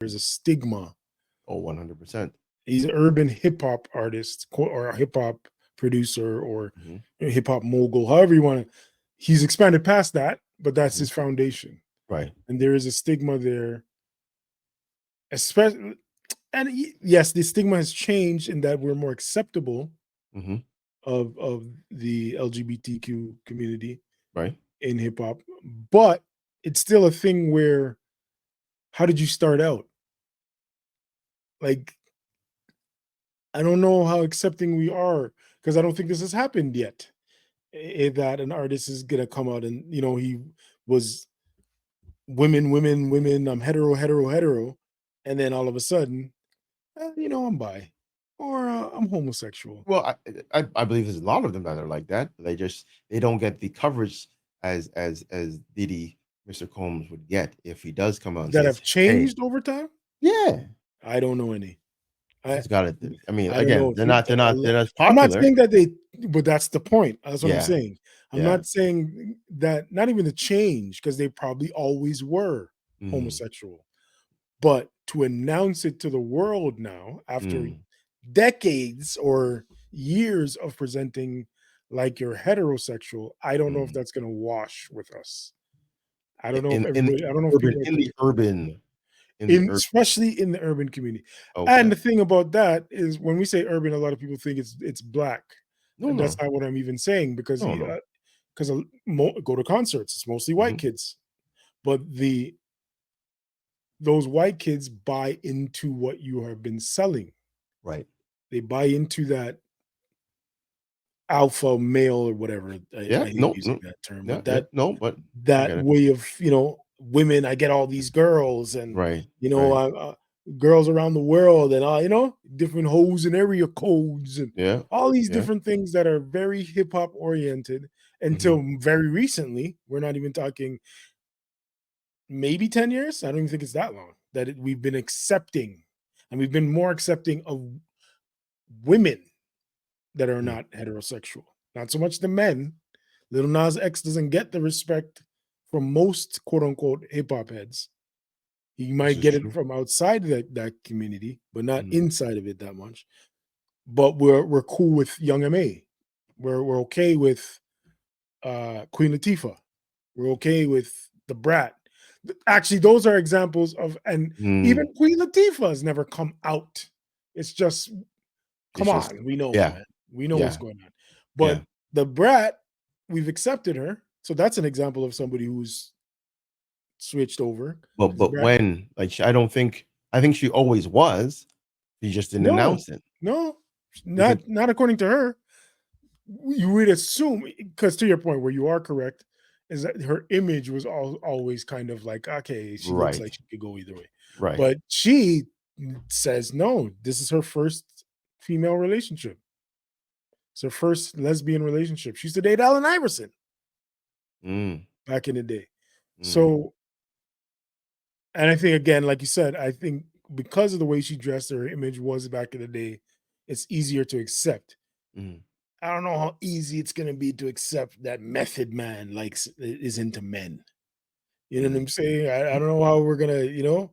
there's a stigma. Oh, 100%. He's an urban hip hop artist or a hip hop producer or Hmm. a hip hop mogul, however you want to. He's expanded past that, but that's Hmm. his foundation. Right. And there is a stigma there, especially. And yes, the stigma has changed in that we're more acceptable Hmm. of the LGBTQ community Right. in hip hop, but it's still a thing where how did you start out? Like, I don't know how accepting we are because I don't think this has happened yet. That an artist is gonna come out and he was women, women, women. I'm hetero, hetero, hetero, and then all of a sudden, I'm bi or I'm homosexual. Well, I believe there's a lot of them that are like that. They don't get the coverage as Diddy, Mr. Combs would get if he does come out and That says, have "Hey, changed over time. yeah, I don't know any. I he's got it." I mean, I don't know again, if he, they're not I'm not popular. saying that they, but that's the point. That's what I'm Yeah, saying. I'm yeah. not saying that, not even the change, because they probably always were Mm, homosexual. But to announce it to the world now, after mm, decades or years of presenting like you're heterosexual, I don't know if mm. that's going to wash with us. I don't know if In everybody, I don't know if people are in the urban in the in, urban. especially in the urban community. And Okay. the thing about that is, when we say urban, a lot of people think it's black, No, and that's no, not what I'm even saying, because no, no. go to concerts, it's mostly white Hmm. kids, but those white kids buy into what you have been selling. Right. They buy into that alpha male or whatever. Yeah. I hate No. using No. that term, Yeah. but Yeah. that No. But I that get it. way of women. I get all these girls, and Right. Right. girls around the world, and different hoes and area codes, and Yeah. all these Yeah. different things that are very hip hop oriented. Hmm. Until very recently, we're not even talking maybe 10 years. I don't even think it's that long that we've been accepting, and we've been more accepting of women that are Mm. not heterosexual. Not so much the men. Little Nas X doesn't get the respect from most quote unquote hip hop heads. He This might is get it true. from outside that community, but not Mm. inside of it that much. But we're cool with Young M.A. We're okay with Queen Latifah. We're okay with the Brat. Actually, those are examples of, and even Mm. Queen Latifah has never come out. It's just, It's come just, on, we know, yeah. man. We know what's Yeah. going on. Yeah. But the Brat, we've accepted her. So that's an example of somebody who's switched over. Because But Brat, when, like, I think she always was. She just didn't no, announce it. no, You think? not according to her. You would assume, because to your point, where you are correct, is that her image was always kind of like, okay, she looks Right. like she could go either way. Right. But she says no, this is her first female relationship. It's her first lesbian relationship. She used to date Allen Iverson Mm. back in the day. Mm. So, and I think, again, like you said, I think because of the way she dressed, her image was back in the day, it's easier to accept. Mm. I don't know how easy it's gonna be to accept that Method Man is into men. You know what Mm. I'm saying? I don't know how we're gonna,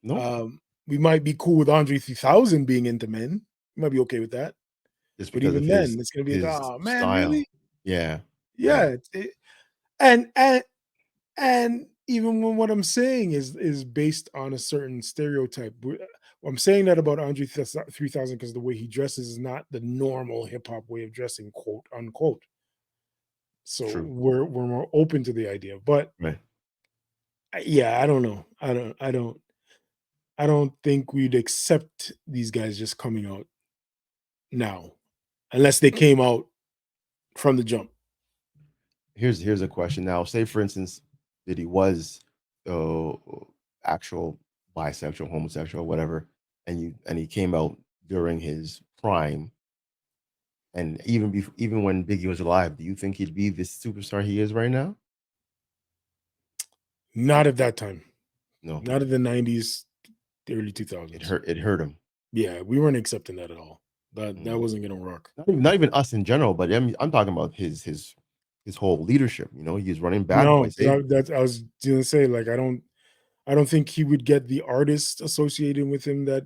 No. we might be cool with Andre 3000 being into men. We might be okay with that. Just But because of even then, it's gonna be like, his oh man, style. really? Yeah. Yeah. Yeah. And even when what I'm saying is based on a certain stereotype. I'm saying that about Andre 3000 because the way he dresses is not the normal hip hop way of dressing, quote unquote. So True. we're more open to the idea. But Right. yeah, I don't know. I don't think we'd accept these guys just coming out now, unless they came out from the jump. Here's a question now. Say for instance that he was uh actual bisexual, homosexual, whatever, and he came out during his prime, and even when Biggie was alive, do you think he'd be this superstar he is right now? Not at that time. No. Not in the 90s, the early It 2000s. hurt. It hurt him. Yeah, we weren't accepting that at all. That Mm. wasn't gonna work. Not even us in general, but I'm talking about his whole leadership. He was running Bad No, Boys. because Hey, I was gonna say, like, I I don't think he would get the artist associated with him that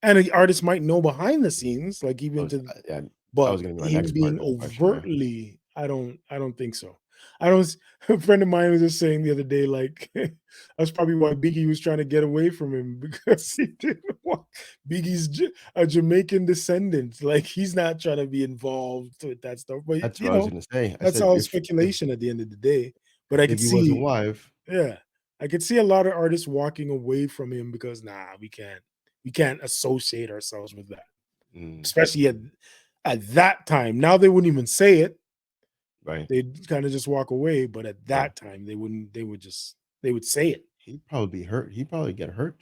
and the artist might know behind the scenes, like I even was, to yeah, that but was gonna be my him next part being of the question, yeah. overtly, I don't think so. I don't s a friend of mine was just saying the other day, like, that's probably why Biggie was trying to get away from him because he didn't want Biggie's a Jamaican descendant, like, he's not trying to be involved with that stuff, but, That's what I was gonna say. I that's said, all if speculation at the end of the day, but I could Biggie was see alive. yeah, I could see a lot of artists walking away from him because, "Nah, we can't associate ourselves with that." Mm, Especially mm, at that time. Now they wouldn't even say it. right, They'd kinda just walk away, but at right. that time, they wouldn't they would just they would say it. He'd probably be hurt. He'd probably get hurt.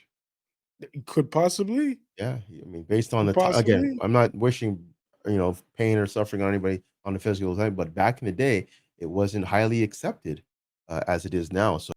Could possibly, Yeah, I mean, based on could the time. Again, possibly. I'm not wishing, pain or suffering on anybody on the physical side, but back in the day, it wasn't highly accepted, as it is now, so